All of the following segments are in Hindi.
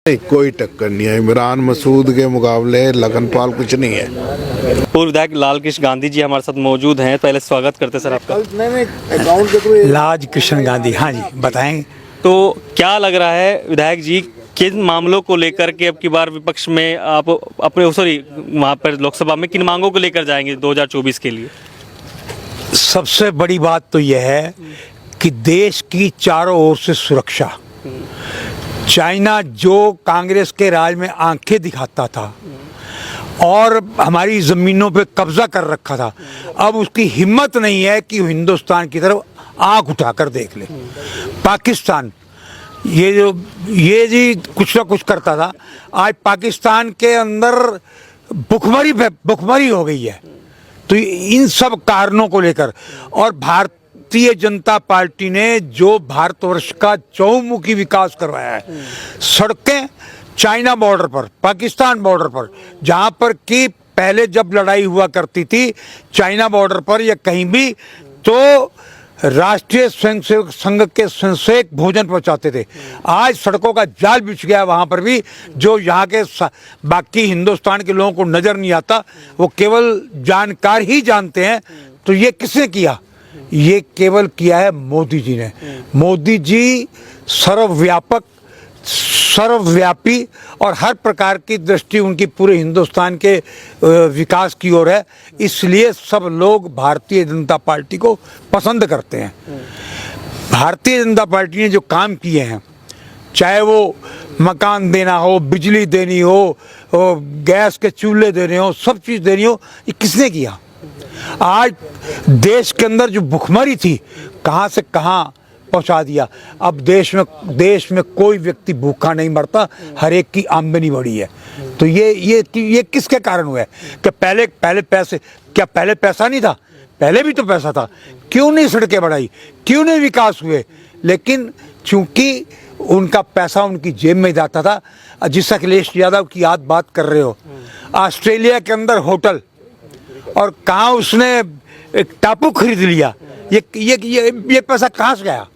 नहीं, कोई टक्कर नहीं है। इमरान मसूद के मुकाबले लगनपाल कुछ नहीं है। पूर्व विधायक लाल कृष्ण गांधी जी हमारे साथ मौजूद हैं। पहले स्वागत करते हैं सर आपका। अकाउंट के थ्रू लाल कृष्ण गांधी, हाँ जी बताएं। तो क्या लग रहा है विधायक जी, किन मामलों को लेकर के अब की बार विपक्ष में आप अपने वहाँ पर लोकसभा में किन मांगों को लेकर जाएंगे 2024 के लिए? सबसे बड़ी बात तो यह है कि देश की चारों ओर से सुरक्षा। चाइना जो कांग्रेस के राज में आंखें दिखाता था और हमारी ज़मीनों पे कब्जा कर रखा था, अब उसकी हिम्मत नहीं है कि हिंदुस्तान की तरफ आंख उठाकर देख ले। पाकिस्तान ये जी कुछ ना कुछ करता था, आज पाकिस्तान के अंदर भुखमरी हो गई है। तो इन सब कारणों को लेकर और भारतीय जनता पार्टी ने जो भारतवर्ष का चहुमुखी विकास करवाया है, सड़कें चाइना बॉर्डर पर, पाकिस्तान बॉर्डर पर, जहां पर कि पहले जब लड़ाई हुआ करती थी चाइना बॉर्डर पर या कहीं भी, तो राष्ट्रीय स्वयंसेवक संघ के स्वयंसेवक भोजन पहुंचाते थे। आज सड़कों का जाल बिछ गया वहां पर भी, जो यहाँ के बाकी हिंदुस्तान के लोगों को नजर नहीं आता, वो केवल जानकार ही जानते हैं। तो ये किसने किया? ये केवल किया है मोदी जी ने। मोदी जी सर्वव्यापक, सर्वव्यापी और हर प्रकार की दृष्टि उनकी पूरे हिंदुस्तान के विकास की ओर है। इसलिए सब लोग भारतीय जनता पार्टी को पसंद करते हैं। भारतीय जनता पार्टी ने जो काम किए हैं, चाहे वो मकान देना हो, बिजली देनी हो, गैस के चूल्हे देने हो, सब चीज़ देनी हो, ये किसने किया? आज देश के अंदर जो भुखमरी थी, कहाँ से कहाँ पहुंचा दिया। अब देश में कोई व्यक्ति भूखा नहीं मरता, हर एक की आमदनी बढ़ी है। तो ये किसके कारण हुआ है? कि पहले पैसा नहीं था? पहले भी तो पैसा था। क्यों नहीं सड़कें बढ़ाई, क्यों नहीं विकास हुए? लेकिन चूंकि उनका पैसा उनकी जेब में जाता था। जिस अखिलेश यादव की आप बात कर रहे हो, ऑस्ट्रेलिया के अंदर होटल, और कहाँ उसने एक टापू खरीद लिया। ये पैसा कहाँ से गया?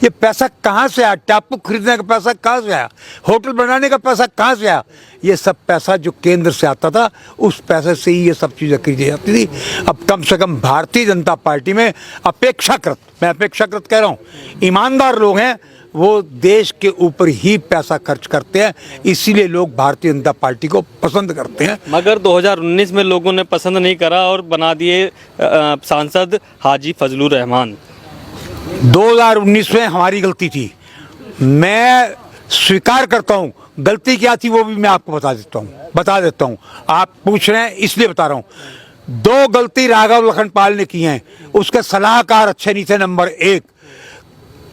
ये पैसा कहाँ से आया? टापू खरीदने का पैसा कहाँ से आया? होटल बनाने का पैसा कहाँ से आया? ये सब पैसा जो केंद्र से आता था, उस पैसे से ही ये सब चीज़ें खरीदी जाती थी। अब कम से कम भारतीय जनता पार्टी में अपेक्षाकृत, मैं अपेक्षाकृत कह रहा हूँ, ईमानदार लोग हैं। वो देश के ऊपर ही पैसा खर्च करते हैं, इसीलिए लोग भारतीय जनता पार्टी को पसंद करते हैं। मगर 2019 में लोगों ने पसंद नहीं करा और बना दिए सांसद हाजी फजलुर रहमान। 2019 में हमारी गलती थी, मैं स्वीकार करता हूँ। गलती क्या थी वो भी मैं आपको बता देता हूँ। आप पूछ रहे हैं इसलिए बता रहा हूँ। 2 गलती राघव लखनपाल ने की हैं। उसके सलाहकार अच्छे नहीं थे, नंबर 1।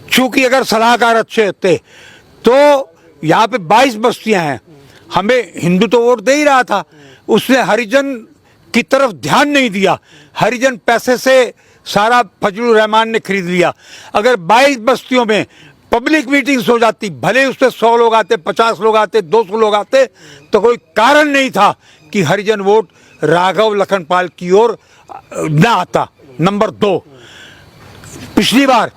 चूंकि अगर सलाहकार अच्छे होते तो यहाँ पे 22 बस्तियां हैं, हमें हिंदू तो वोट दे ही रहा था। उसने हरिजन की तरफ ध्यान नहीं दिया। हरिजन पैसे से सारा फजलुर रहमान ने खरीद लिया। अगर 22 बस्तियों में पब्लिक मीटिंग्स हो जाती, भले उसमें 100 लोग आते, 50 लोग आते, 200 लोग आते, तो कोई कारण नहीं था कि हरिजन वोट राघव लखनपाल की ओर ना आता। नंबर 2, पिछली बार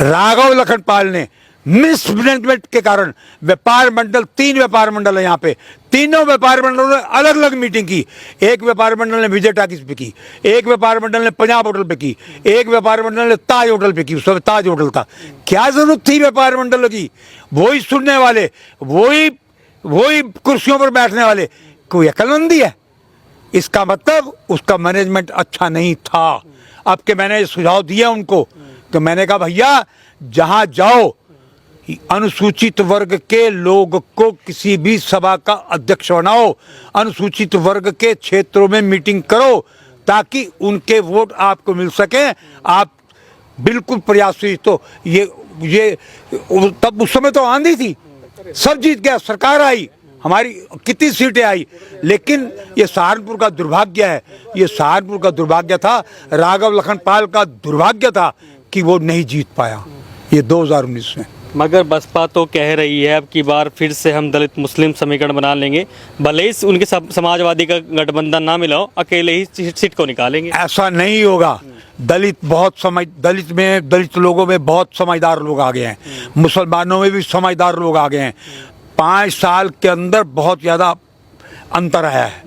राघव लखनपाल ने मिसमैनेजमेंट के कारण व्यापार मंडल, 3 व्यापार मंडल है यहाँ पे, तीनों व्यापार मंडलों ने अलग अलग मीटिंग की। एक व्यापार मंडल ने विजय टाकिस पे की, एक व्यापार मंडल ने पंजाब होटल पे की, एक व्यापार मंडल ने ताज होटल पे की। उसमें ताज होटल था। क्या जरूरत थी व्यापार मंडलों की? वही सुनने वाले, वही कुर्सियों पर बैठने वाले। कोई अक्लमंदी है? इसका मतलब उसका मैनेजमेंट अच्छा नहीं था। अब के मैंने सुझाव दिया उनको, तो मैंने कहा भैया जहां जाओ, अनुसूचित वर्ग के लोग को किसी भी सभा का अध्यक्ष बनाओ, अनुसूचित वर्ग के क्षेत्रों में मीटिंग करो, ताकि उनके वोट आपको मिल सके। आप बिल्कुल प्रयासशील। तो ये तब उस समय तो आंधी थी, सब जीत गया, सरकार आई, हमारी कितनी सीटें आई। लेकिन ये सहारनपुर का दुर्भाग्य है, ये सहारनपुर का दुर्भाग्य था, राघव लखनपाल का दुर्भाग्य था कि वो नहीं जीत पाया ये 2019 में। मगर बसपा तो कह रही है अब की बार फिर से हम दलित मुस्लिम समीकरण बना लेंगे, भले ही उनके समाजवादी का गठबंधन ना मिला हो, अकेले ही सीट को निकालेंगे। ऐसा नहीं होगा। दलित लोगों में बहुत समझदार लोग आ गए हैं, मुसलमानों में भी समझदार लोग आ गए हैं। 5 साल के अंदर बहुत ज़्यादा अंतर आया है।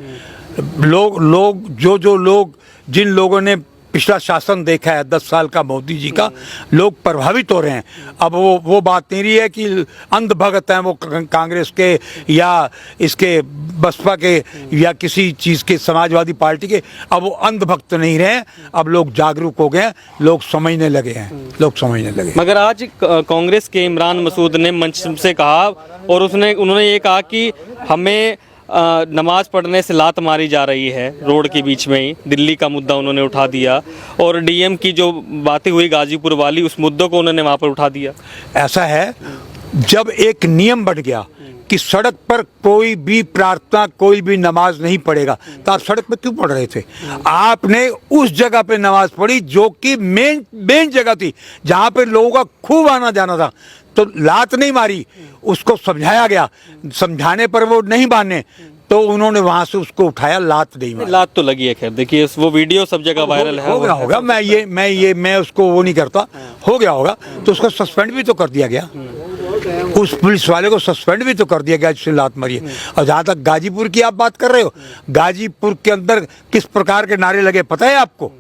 लोग जिन लोगों ने पिछला शासन देखा है 10 साल का मोदी जी का, लोग प्रभावित हो रहे हैं। अब वो बात नहीं रही है कि अंधभक्त हैं वो कांग्रेस के या इसके बसपा के या किसी चीज़ के, समाजवादी पार्टी के। अब वो अंधभक्त नहीं रहे, अब लोग जागरूक हो गए हैं, लोग समझने लगे हैं। मगर आज कांग्रेस के इमरान मसूद ने मंच से कहा और उन्होंने ये कहा कि हमें नमाज पढ़ने से लात मारी जा रही है रोड के बीच में ही। दिल्ली का मुद्दा उन्होंने उठा दिया और डीएम की जो बातें हुई गाजीपुर वाली, उस मुद्दों को उन्होंने वहाँ पर उठा दिया। ऐसा है, जब एक नियम बन गया कि सड़क पर कोई भी प्रार्थना, कोई भी नमाज नहीं पढ़ेगा, तो आप सड़क पर क्यों पढ़ रहे थे? आपने उस जगह पे नमाज पढ़ी जो कि मेन जगह थी, जहाँ पे लोगों का खूब आना जाना था। तो लात नहीं मारी, उसको समझाया गया, समझाने पर वो नहीं माने तो उन्होंने वहां से उसको उठाया, लात नहीं मारी। लात तो लगी है, खैर देखिए वो वीडियो सब जगह वायरल है। होगा मैं उसको वो नहीं करता, हो गया होगा तो उसको सस्पेंड भी तो कर दिया गया, उस पुलिस वाले को सस्पेंड भी तो कर दिया गया जिसने लात मारी है। और जहाँ तक गाजीपुर की आप बात कर रहे हो, गाजीपुर के अंदर किस प्रकार के नारे लगे पता है आपको?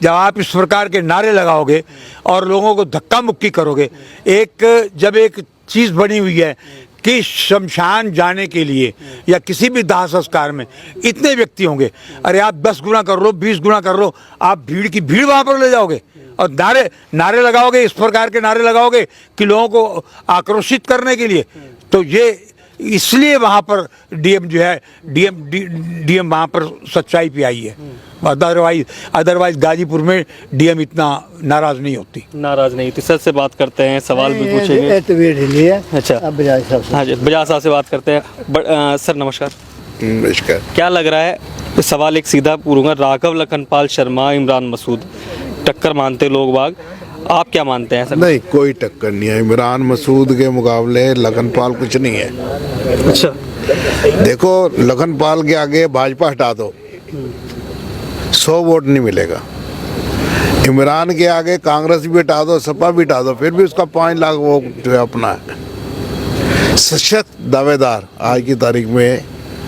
जब आप इस प्रकार के नारे लगाओगे और लोगों को धक्का मुक्की करोगे, जब एक चीज़ बनी हुई है कि शमशान जाने के लिए या किसी भी दाह संस्कार में इतने व्यक्ति होंगे, अरे आप 10 गुना कर लो, 20 गुना कर लो, आप भीड़ की भीड़ वहाँ पर ले जाओगे और नारे लगाओगे, इस प्रकार के नारे लगाओगे कि लोगों को आक्रोशित करने के लिए। तो ये इसलिए वहाँ पर डीएम जो है डीएम वहाँ पर सच्चाई पे आई है। अदरवाइज गाजीपुर में डीएम इतना नाराज नहीं होती। सर से बात करते हैं, सवाल भी पूछेंगे। अच्छा, हाँ जी, बजाज साहब से बात करते हैं। सर नमस्कार। नमस्कार। क्या लग रहा है, सवाल एक सीधा पूछूंगा, राघव लखनपाल शर्मा, इमरान मसूद टक्कर मानते लोग बाग, आप क्या मानते हैं सर? नहीं, कोई टक्कर नहीं है। इमरान मसूद के मुकाबले लखनपाल कुछ नहीं है। अच्छा, देखो लखनपाल के आगे भाजपा हटा दो, 100 वोट नहीं मिलेगा। इमरान के आगे कांग्रेस भी हटा दो, सपा भी हटा दो, फिर भी उसका 5 लाख वो जो है अपना है। सशक्त दावेदार आज की तारीख में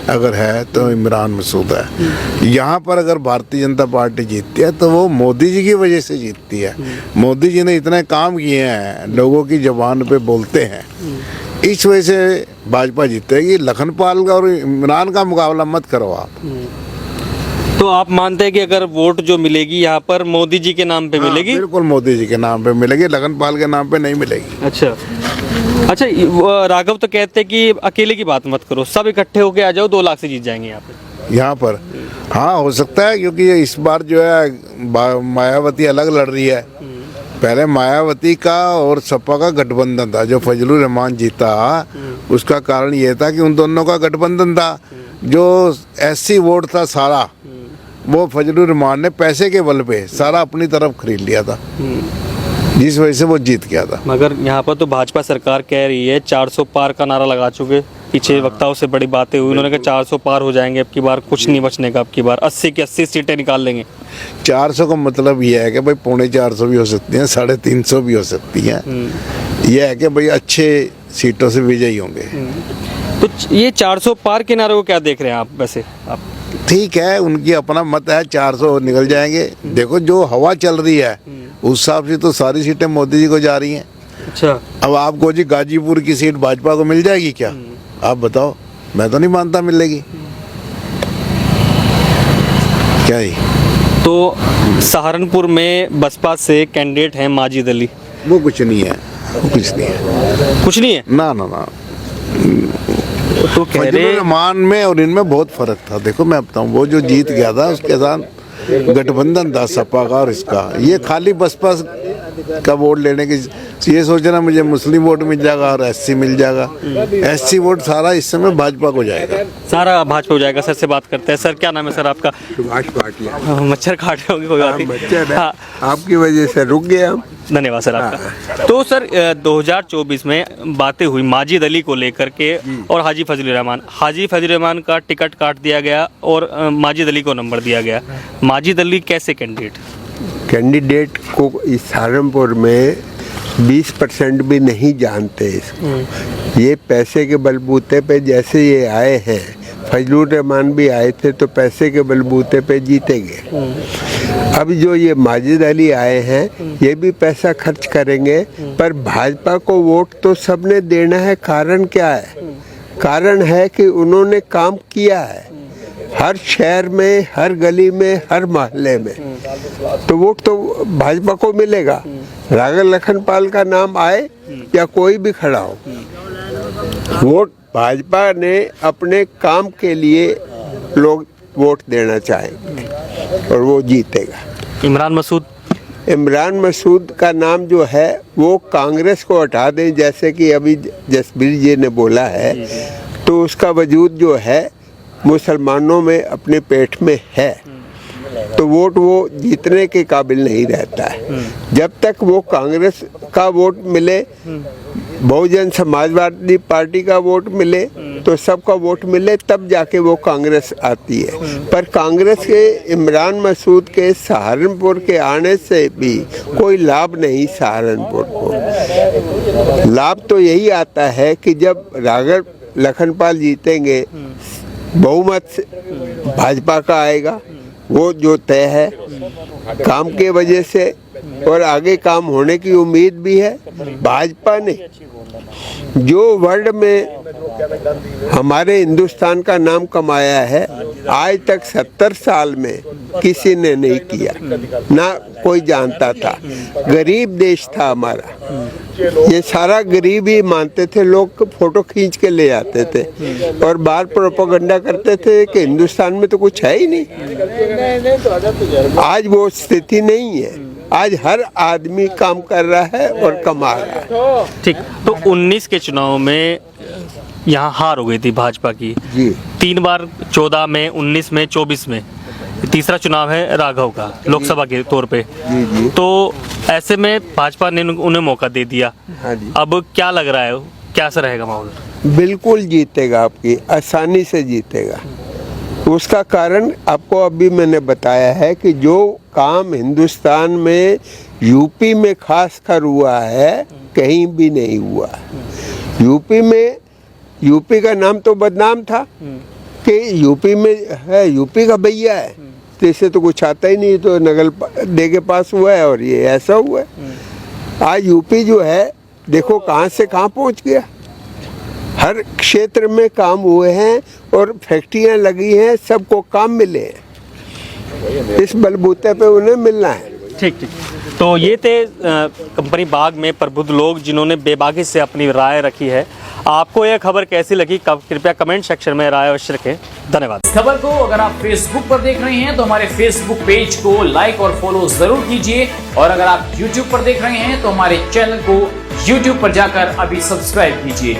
अगर है तो इमरान मसूद है। यहाँ पर अगर भारतीय जनता पार्टी जीतती है तो वो मोदी जी की वजह से जीतती है। मोदी जी ने इतने काम किए हैं, लोगों की ज़बान पे बोलते हैं, इस वजह से भाजपा जीतेगी। लखनपाल का और इमरान का मुकाबला मत करो आप। तो आप मानते हैं कि अगर वोट जो मिलेगी यहाँ पर मोदी जी के नाम पे मिलेगी? बिल्कुल मोदी जी के नाम पे मिलेगी, लखनपाल के नाम पे नहीं मिलेगी। अच्छा, राघव तो कहते हैं कि अकेले की बात मत करो, सब इकट्ठे होके आ जाओ, 2 लाख से जीत जाएंगे यहाँ पर। हाँ हो सकता है, क्योंकि इस बार जो है मायावती अलग लड़ रही है। पहले मायावती का और सपा का गठबंधन था, जो फजलुर रहमान जीता उसका कारण ये था कि उन दोनों का गठबंधन था। जो एससी वोट था सारा, वो फजलुर रहमान ने पैसे के बल पे सारा अपनी तरफ खरीद लिया था, जिस वजह से वो जीत गया था। मगर यहाँ पर तो भाजपा सरकार कह रही है 400 पार का नारा लगा चुके। पीछे वक्ताओं से बड़ी बातें हुई, उन्होंने कहा 400 पार हो जाएंगे, अब की बार कुछ नहीं बचने का, अब की बार 80 की 80 सीटें निकाल लेंगे। 400 का मतलब ये है कि भाई 450 भी हो सकती हैं, 350 भी हो सकती हैं। यह है कि भाई अच्छे सीटों से विजयी होंगे। तो ये 400 पार के नारे को क्या देख रहे हैं आप? वैसे आप ठीक है, उनकी अपना मत है, 400 निकल जाएंगे। देखो जो हवा चल रही है उस हिसाब से तो सारी सीटें मोदी जी को जा रही हैं। अच्छा, अब आपको जी गाजीपुर की सीट भाजपा को मिल जाएगी क्या? आप बताओ, मैं तो नहीं मानता मिलेगी। क्या ही? तो सहारनपुर में बसपा से कैंडिडेट हैं माजिद अली, वो कुछ नहीं है, कुछ नहीं है। ना तो कह रहे रहमान में और इनमें बहुत फर्क था। देखो मैं बताऊं, वो जो जीत गया था उसके साथ गठबंधन था सपा का और इसका, ये खाली बसपा का वोट लेने की ये सोच रहा मुझे मुस्लिम वोट मिल जाएगा और एससी मिल जाएगा। एससी वोट सारा इस समय भाजपा को जाएगा, सारा भाजपा हो जाएगा। सर से बात करते हैं। सर क्या नाम है सर आपका? सुभाष पाटिया। मच्छर काट रहे होंगे, कोई बात नहीं। हाँ, आपकी वजह से रुक गया। धन्यवाद सर आपका। तो सर 2024 में बातें हुई माजिद अली को लेकर के और हाजी फजलुर रहमान का टिकट काट दिया गया और माजिद अली को नंबर दिया गया। माजिद अली कैसे कैंडिडेट को इस सहारनपुर में 20% भी नहीं जानते इसको। ये पैसे के बलबूते पे जैसे ये आए हैं, फजलुर रहमान भी आए थे तो पैसे के बलबूते पे जीते गए। अब जो ये माजिद अली आए हैं ये भी पैसा खर्च करेंगे, पर भाजपा को वोट तो सबने देना है। कारण क्या है? कारण है कि उन्होंने काम किया है हर शहर में, हर गली में, हर मोहल्ले में, तो वोट तो भाजपा को मिलेगा। राघव लखनपाल का नाम आए या कोई भी खड़ा हो, वोट भाजपा ने अपने काम के लिए लोग वोट देना चाहेंगे और वो जीतेगा। इमरान मसूद का नाम जो है वो कांग्रेस को हटा दें, जैसे कि अभी जसबीर जी ने बोला है, तो उसका वजूद जो है मुसलमानों में अपने पेट में है, तो वोट वो जीतने के काबिल नहीं रहता है। जब तक वो कांग्रेस का वोट मिले, बहुजन समाजवादी पार्टी का वोट मिले, तो सबका वोट मिले, तब जाके वो कांग्रेस आती है। पर कांग्रेस के इमरान मसूद के सहारनपुर के आने से भी कोई लाभ नहीं। सहारनपुर को लाभ तो यही आता है कि जब राघव लखनपाल जीतेंगे, बहुमत भाजपा का आएगा, वो जो तय है काम के वजह से, और आगे काम होने की उम्मीद भी है। भाजपा ने जो वर्ल्ड में हमारे हिंदुस्तान का नाम कमाया है, आज तक 70 साल में किसी ने नहीं किया, ना कोई जानता था। गरीब देश था हमारा, ये सारा गरीब ही मानते थे, लोग फोटो खींच के ले जाते थे और बाहर प्रोपेगेंडा करते थे कि हिंदुस्तान में तो कुछ है ही नहीं। आज वो स्थिति नहीं है, आज हर आदमी काम कर रहा है और कमा रहा है। ठीक, तो 19 के चुनाव में यहाँ हार हो गई थी भाजपा की जी। 3 बार, 14 में, 19 में, 24 में। तीसरा चुनाव है राघव का लोकसभा के तौर पे। जी। तो ऐसे में भाजपा ने उन्हें मौका दे दिया। हाँ जी। अब क्या लग रहा है, कैसा रहेगा माहौल? बिल्कुल जीतेगा, आपकी आसानी से जीतेगा। उसका कारण आपको अभी मैंने बताया है कि जो काम हिंदुस्तान में यूपी में खास कर हुआ है, कहीं भी नहीं हुआ। यूपी में, यूपी का नाम तो बदनाम था कि यूपी में है, यूपी का भैया है, तो इससे तो कुछ आता ही नहीं, तो नगल दे के पास हुआ है और ये ऐसा हुआ है। आज यूपी जो है देखो कहाँ से कहाँ पहुँच गया। हर क्षेत्र में काम हुए हैं और फैक्ट्रियां लगी हैं, सबको काम मिले हैं। इस बलबूते पे उन्हें मिलना है। ठीक। तो ये थे कंपनी बाग में प्रबुद्ध लोग जिन्होंने बेबाकी से अपनी राय रखी है। आपको यह खबर कैसी लगी कृपया कमेंट सेक्शन में राय अवश्य रखें। धन्यवाद। इस खबर को अगर आप फेसबुक पर देख रहे हैं तो हमारे फेसबुक पेज को लाइक और फॉलो जरूर कीजिए, और अगर आप यूट्यूब पर देख रहे हैं तो हमारे चैनल को यूट्यूब पर जाकर अभी सब्सक्राइब कीजिए।